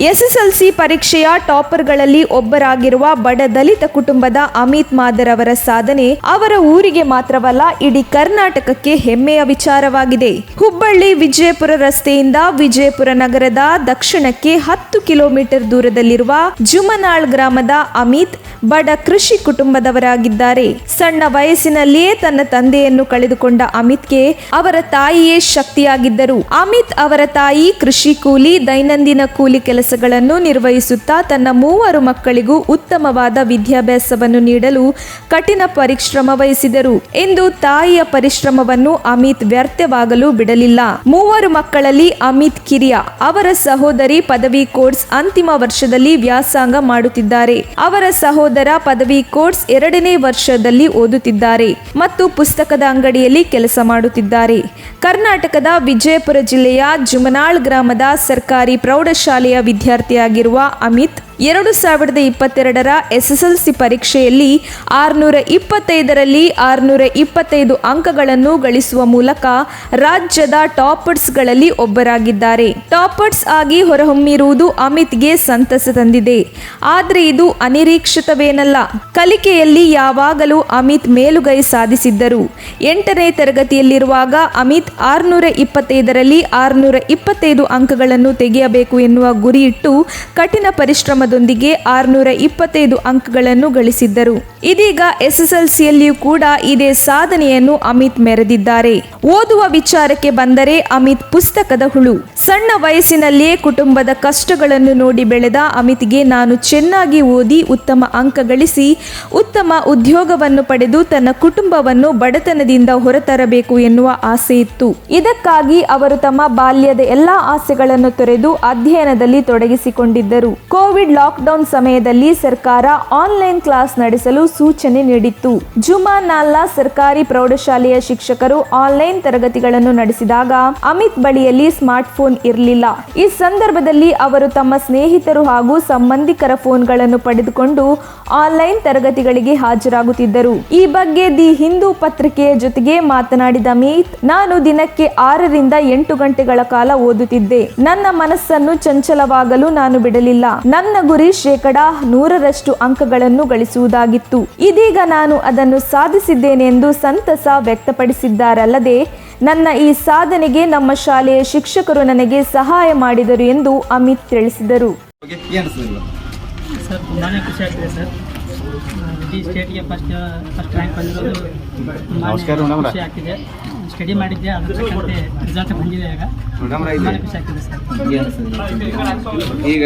SSLC ಪರೀಕ್ಷೆಯ ಟಾಪರ್ಗಳಲ್ಲಿ ಒಬ್ಬರಾಗಿರುವ ಬಡ ದಲಿತ ಕುಟುಂಬದ ಅಮಿತ್ ಮಾದರ್ ಅವರ ಸಾಧನೆ ಅವರ ಊರಿಗೆ ಮಾತ್ರವಲ್ಲ, ಇಡೀ ಕರ್ನಾಟಕಕ್ಕೆ ಹೆಮ್ಮೆಯ ವಿಚಾರವಾಗಿದೆ. ಹುಬ್ಬಳ್ಳಿ ವಿಜಯಪುರ ರಸ್ತೆಯಿಂದ ವಿಜಯಪುರ ನಗರದ ದಕ್ಷಿಣಕ್ಕೆ 10 ಕಿಲೋಮೀಟರ್ ದೂರದಲ್ಲಿರುವ ಜುಮನಾಳ್ ಗ್ರಾಮದ ಅಮಿತ್ ಬಡ ಕೃಷಿ ಕುಟುಂಬದವರಾಗಿದ್ದಾರೆ. ಸಣ್ಣ ವಯಸ್ಸಿನಲ್ಲಿಯೇ ತನ್ನ ತಂದೆಯನ್ನು ಕಳೆದುಕೊಂಡ ಅಮಿತ್ಗೆ ಅವರ ತಾಯಿಯೇ ಶಕ್ತಿಯಾಗಿದ್ದರು. ಅಮಿತ್ ಅವರ ತಾಯಿ ಕೃಷಿ ಕೂಲಿ, ದೈನಂದಿನ ಕೂಲಿ ಕೆಲಸಗಳನ್ನು ನಿರ್ವಹಿಸುತ್ತಾ ತನ್ನ 3 ಮಕ್ಕಳಿಗೂ ಉತ್ತಮವಾದ ವಿದ್ಯಾಭ್ಯಾಸವನ್ನು ನೀಡಲು ಕಠಿಣ ಪರಿಶ್ರಮ ವಹಿಸಿದರು. ಎಂದು ತಾಯಿಯ ಪರಿಶ್ರಮವನ್ನು ಅಮಿತ್ ವ್ಯರ್ಥವಾಗಲು ಬಿಡಲಿಲ್ಲ. 3 ಮಕ್ಕಳಲ್ಲಿ ಅಮಿತ್ ಕಿರಿಯ. ಅವರ ಸಹೋದರಿ ಪದವಿ ಕೋರ್ಸ್ ಅಂತಿಮ ವರ್ಷದಲ್ಲಿ ವ್ಯಾಸಂಗ ಮಾಡುತ್ತಿದ್ದಾರೆ. ಅವರ ಸಹೋದರ ಪದವಿ ಕೋರ್ಸ್ 2ನೇ ವರ್ಷದಲ್ಲಿ ಓದುತ್ತಿದ್ದಾರೆ ಮತ್ತು ಪುಸ್ತಕದ ಅಂಗಡಿಯಲ್ಲಿ ಕೆಲಸ ಮಾಡುತ್ತಿದ್ದಾರೆ. ಕರ್ನಾಟಕದ ವಿಜಯಪುರ ಜಿಲ್ಲೆಯ ಜುಮನಾಳ್ ಗ್ರಾಮದ ಸರ್ಕಾರಿ ಪ್ರೌಢಶಾಲೆಯ ವಿದ್ಯಾರ್ಥಿಯಾಗಿರುವ ಅಮಿತ್ 2022ರ ಎಸ್ಎಸ್ಎಲ್ಸಿ ಪರೀಕ್ಷೆಯಲ್ಲಿ 625ರಲ್ಲಿ 625 ಅಂಕಗಳನ್ನು ಗಳಿಸುವ ಮೂಲಕ ರಾಜ್ಯದ ಟಾಪರ್ಸ್ಗಳಲ್ಲಿ ಒಬ್ಬರಾಗಿದ್ದಾರೆ. ಟಾಪರ್ಸ್ ಆಗಿ ಹೊರಹೊಮ್ಮಿರುವುದು ಅಮಿತ್ಗೆ ಸಂತಸ ತಂದಿದೆ. ಆದರೆ ಇದು ಅನಿರೀಕ್ಷಿತವೇನಲ್ಲ. ಕಲಿಕೆಯಲ್ಲಿ ಯಾವಾಗಲೂ ಅಮಿತ್ ಮೇಲುಗೈ ಸಾಧಿಸಿದ್ದರು. 8ನೇ ತರಗತಿಯಲ್ಲಿರುವಾಗ ಅಮಿತ್ 625ರಲ್ಲಿ 625 ಅಂಕಗಳನ್ನು ತೆಗೆಯಬೇಕು ಎನ್ನುವ ಗುರಿಯಿಟ್ಟು ಕಠಿಣ ಪರಿಶ್ರಮದೊಂದಿಗೆ 625 ಅಂಕಗಳನ್ನು ಗಳಿಸಿದ್ದರು. ಇದೀಗ ಎಸ್ಎಸ್ಎಲ್ಸಿಯಲ್ಲಿಯೂ ಕೂಡ ಇದೇ ಸಾಧನೆಯನ್ನು ಅಮಿತ್ ಮೆರೆದಿದ್ದಾರೆ. ಓದುವ ವಿಚಾರಕ್ಕೆ ಬಂದರೆ ಅಮಿತ್ ಪುಸ್ತಕದ ಹುಳು. ಸಣ್ಣ ವಯಸ್ಸಿನಲ್ಲಿಯೇ ಕುಟುಂಬದ ಕಷ್ಟಗಳನ್ನು ನೋಡಿ ಬೆಳೆದ ಅಮಿತ್ಗೆ ನಾನು ಚೆನ್ನಾಗಿ ಓದಿ ಉತ್ತಮ ಅಂಕ ಗಳಿಸಿ ಉತ್ತಮ ಉದ್ಯೋಗವನ್ನು ಪಡೆದು ತನ್ನ ಕುಟುಂಬವನ್ನು ಬಡತನದಿಂದ ಹೊರತರಬೇಕು ಎನ್ನುವ ಆಸೆ ಇತ್ತು. ಇದಕ್ಕಾಗಿ ಅವರು ತಮ್ಮ ಬಾಲ್ಯದ ಎಲ್ಲಾ ಆಸೆಗಳನ್ನು ತೊರೆದು ಅಧ್ಯಯನದಲ್ಲಿ ತೊಡಗಿಸಿಕೊಂಡಿದ್ದರು. ಕೋವಿಡ್ ಲಾಕ್ಡೌನ್ ಸಮಯದಲ್ಲಿ ಸರ್ಕಾರ ಆನ್ಲೈನ್ ಕ್ಲಾಸ್ ನಡೆಸಲು ಸೂಚನೆ ನೀಡಿತ್ತು. ಜುಮನಾಲ್ನ ಸರ್ಕಾರಿ ಪ್ರೌಢಶಾಲೆಯ ಶಿಕ್ಷಕರು ಆನ್ಲೈನ್ ತರಗತಿಗಳನ್ನು ನಡೆಸಿದಾಗ ಅಮಿತ್ ಬಳಿಯಲ್ಲಿ ಸ್ಮಾರ್ಟ್ ಫೋನ್ ಇರಲಿಲ್ಲ. ಈ ಸಂದರ್ಭದಲ್ಲಿ ಅವರು ತಮ್ಮ ಸ್ನೇಹಿತರು ಹಾಗೂ ಸಂಬಂಧಿಕರ ಫೋನ್ಗಳನ್ನು ಪಡೆದುಕೊಂಡು ಆನ್ಲೈನ್ ತರಗತಿಗಳಿಗೆ ಹಾಜರಾಗುತ್ತಿದ್ದರು. ಈ ಬಗ್ಗೆ ದಿ ಹಿಂದೂ ಪತ್ರಿಕೆಯ ಜೊತೆಗೆ ಮಾತನಾಡಿದ ಅಮಿತ್, ನಾನು ದಿನಕ್ಕೆ 6ರಿಂದ 8 ಗಂಟೆಗಳ ಕಾಲ ಓದುತ್ತಿದ್ದೆ. ನನ್ನ ಮನಸ್ಸನ್ನು ಚಂಚಲವಾಗಲು ನಾನು ಬಿಡಲಿಲ್ಲ. ನನ್ನ ಗುರಿ 100% ಅಂಕಗಳನ್ನು ಗಳಿಸುವುದಾಗಿತ್ತು. ಇದೀಗ ನಾನು ಅದನ್ನು ಸಾಧಿಸಿದ್ದೇನೆ ಎಂದು ಸಂತಸ ವ್ಯಕ್ತಪಡಿಸಿದ್ದಾರಲ್ಲದೆ, ನನ್ನ ಈ ಸಾಧನೆಗೆ ನಮ್ಮ ಶಾಲೆಯ ಶಿಕ್ಷಕರು ನನಗೆ ಸಹಾಯ ಮಾಡಿದರು ಎಂದು ಅಮಿತ್ ತಿಳಿಸಿದರು. ಸರ್ ತುಂಬಾ ಖುಷಿ ಆಗ್ತಿದೆ ಸರ್. ಇಡೀ ಸ್ಟೇಟ್ಗೆ ಫಸ್ಟ್ ರ್ಯಾಂಕ್ ಬಂದಿರೋದು ತುಂಬಾ ಖುಷಿ ಆಗ್ತಿದೆ. ಸ್ಟಡಿ ಮಾಡಿದ್ದೆ, ಅದ್ರ ತಕ್ಕಂತೆ ರಿಸಲ್ಟ್ ಬಂದಿದೆ. ಈಗ ತುಂಬಾ ಖುಷಿ ಆಗ್ತಿದೆ ಸರ್. ಈಗ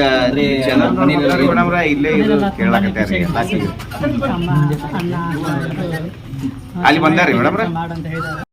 ಅಲ್ಲಿ ಬಂದಾರಿ ಮೇಡಮ್ ಮಾಡಂತ ಹೇಳಿದ್ದಾರೆ.